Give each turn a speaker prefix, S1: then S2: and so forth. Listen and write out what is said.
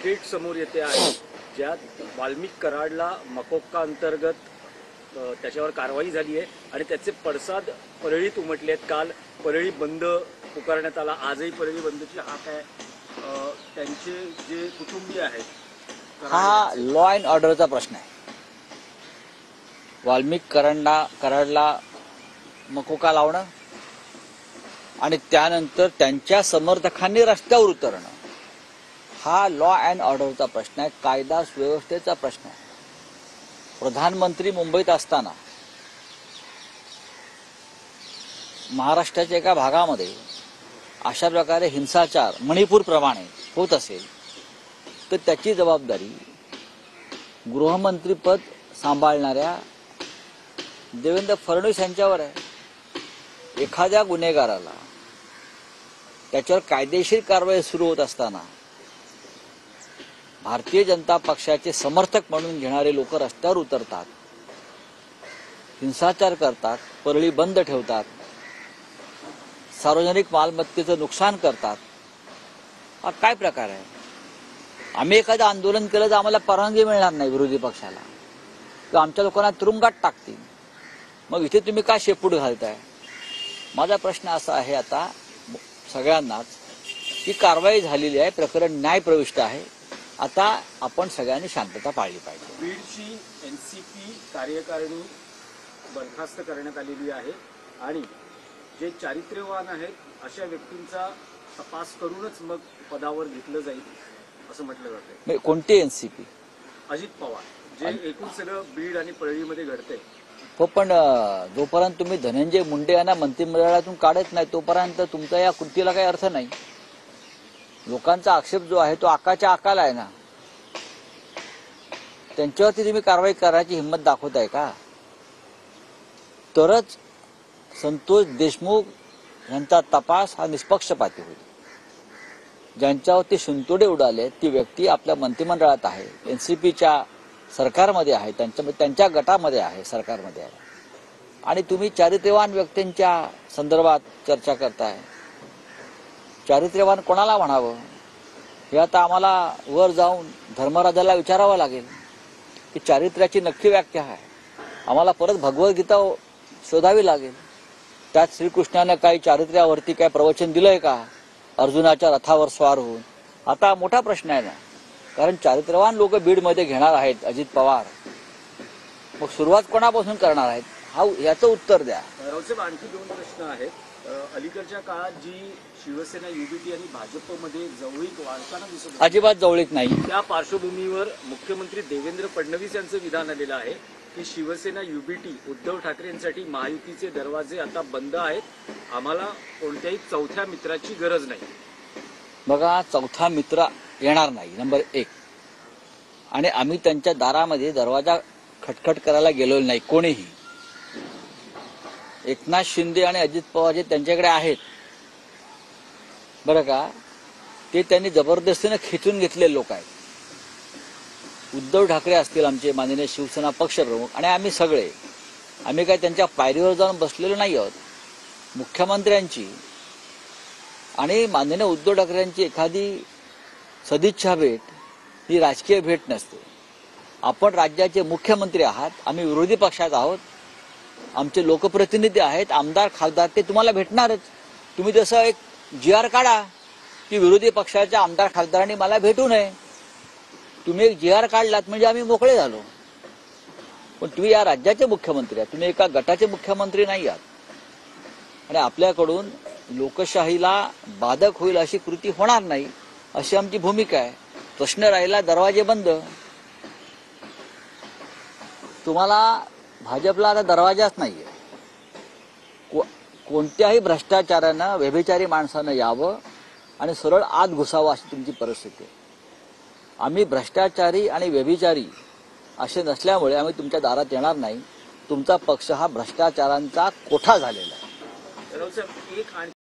S1: थेट समोर येते आहे, ज्यात वाल्मिक कराडला मकोक्का अंतर्गत त्याच्यावर कारवाई झाली आहे आणि त्याचे पडसाद परळीत उमटले आहेत। काल परळी बंद पुकारण्यात आला, आजही परळी बंदची हाक आहे। त्यांचे जे कुटुंबीय आहेत,
S2: हा लॉ अँड ऑर्डरचा प्रश्न आहे। वाल्मिक कराडला मकोका लावणं आणि त्यानंतर त्यांच्या समर्थकांनी रस्त्यावर उतरणं हा लॉ अँड ऑर्डरचा प्रश्न आहे, कायदा सुव्यवस्थेचा प्रश्न आहे। प्रधानमंत्री मुंबईत असताना महाराष्ट्राच्या एका भागामध्ये अशा प्रकारे हिंसाचार मणिपूरप्रमाणे होत असेल तर त्याची जबाबदारी गृहमंत्रीपद सांभाळणाऱ्या देवेंद्र फडणवीस यांच्यावर आहे। एखाद्या गुन्हेगाराला त्याच्यावर कायदेशीर कारवाई सुरू होत असताना भारतीय जनता पक्षाचे समर्थक म्हणून घेणारे लोक रस्त्यावर उतरतात, हिंसाचार करतात, परळी बंद ठेवतात, सार्वजनिक मालमत्तेचं नुकसान करतात। हा काय प्रकार आहे? आम्ही एखादं आंदोलन केलं तर आम्हाला परवानगी मिळणार नाही विरोधी पक्षाला, तर आमच्या लोकांना तुरुंगात टाकतील। मग इथे तुम्ही काय शेपूट घालताय? माझा प्रश्न असा आहे आता सगळ्यांनाच की कारवाई झालेली आहे, प्रकरण न्यायप्रविष्ट आहे, आता आपण सगळ्यांनी शांतता पाळली पाहिजे।
S1: बीडची एनसीपी कार्यकारिणी बरखास्त करण्यात आलेली आहे आणि जे चारित्र्यवान आहेत अशा व्यक्तींचा तपास करूनच मग पदावर घेतलं जाईल असं म्हटलं जातंय।
S2: कोणती एनसीपी?
S1: अजित पवार, जे एकूण सगळं बीड आणि परळीमध्ये घडतंय।
S2: हो, पण जोपर्यंत तुम्ही धनंजय मुंडे यांना मंत्रिमंडळातून काढत नाही तोपर्यंत तुमचा या कृतीला काही अर्थ नाही। लोकांचा आक्षेप जो आहे तो आकाच्या आकाला आहे ना, त्यांच्यावरती तुम्ही कारवाई करायची हिंमत दाखवताय का? तरच संतोष देशमुख यांचा तपास हा निष्पक्षपाती होईल। ज्यांच्यावरती शिंतोडे उडाले ती व्यक्ती आपल्या मंत्रिमंडळात आहे, एनसीपीच्या सरकारमध्ये आहे, त्यांच्या गटामध्ये आहे, सरकारमध्ये आहे, आणि तुम्ही चारित्र्यवान व्यक्तींच्या संदर्भात चर्चा करताय। चारित्र्यवान कोणाला म्हणावं हे आता आम्हाला वर जाऊन धर्मराजाला विचारावं लागेल की चारित्र्याची नक्की व्याख्या आहे। आम्हाला परत भगवद्गीता शोधावी लागेल, त्यात श्रीकृष्णानं काही चारित्र्यावरती काय प्रवचन दिलंय का अर्जुनाच्या रथावर स्वार होऊन? आता मोठा प्रश्न आहे ना, कारण चारित्र्यवान लोक बीडमध्ये घेणार आहेत अजित पवार, मग सुरुवात कोणापासून करणार आहेत हा याचं उत्तर द्या।
S1: रावसाहेब, आणखी दोन प्रश्न आहेत। अलीकडच्या काळात जी शिवसेना युबीटी आणि भाजपमध्ये जवळीक वाढताना दिसत आहे,
S2: अजिबात जवळीक नाही।
S1: त्या पार्श्वभूमीवर मुख्यमंत्री देवेंद्र फडणवीस यांचं विधान आलेलं आहे की शिवसेना युबीटी उद्धव ठाकरे यांसाठी महायुतीचे दरवाजे आता बंद आहेत, आम्हाला कोणत्याही चौथ्या मित्राची गरज नाही।
S2: बघा, चौथा मित्र येणार नाही, नंबर एक। आणि आम्ही त्यांच्या दारामध्ये दरवाजा खटखट करायला गेलो नाही कोणीही। एकनाथ शिंदे आणि अजित पवार जे त्यांच्याकडे आहेत बरं का, ते त्यांनी जबरदस्तीने खेचून घेतलेले लोक आहेत। उद्धव ठाकरे असतील आमचे माननीय शिवसेना पक्षप्रमुख आणि आम्ही सगळे, आम्ही काय त्यांच्या पायरीवर जाऊन बसलेलो नाही आहोत। मुख्यमंत्र्यांची आणि माननीय उद्धव ठाकरेंची एखादी सदिच्छा भेट ही राजकीय भेट नसते। आपण राज्याचे मुख्यमंत्री आहात, आम्ही विरोधी पक्षात आहोत, आमचे लोकप्रतिनिधी आहेत, आमदार खासदार ते तुम्हाला भेटणारच। तुम्ही जसं एक GR काढा की विरोधी पक्षाच्या आमदार खासदारांनी मला भेटू नये, तुम्ही एक GR काढलात म्हणजे आम्ही मोकळे झालो। पण तुम्ही या राज्याचे मुख्यमंत्री आहात, तुम्ही एका गटाचे मुख्यमंत्री नाही आहात आणि आपल्याकडून लोकशाहीला बाधक होईल अशी कृती होणार नाही अशी आमची भूमिका आहे। प्रश्न राहिला दरवाजे बंद, तुम्हाला भाजपला आता दरवाजाच नाहीये। कोणत्याही भ्रष्टाचारानं व्यभिचारी माणसानं यावं आणि सरळ आत घुसावं अशी तुमची परिस्थिती आहे। आम्ही भ्रष्टाचारी आणि व्यभिचारी असे नसल्यामुळे आम्ही तुमच्या दारात येणार नाही। तुमचा पक्ष हा भ्रष्टाचारांचा कोठा झालेला आहे।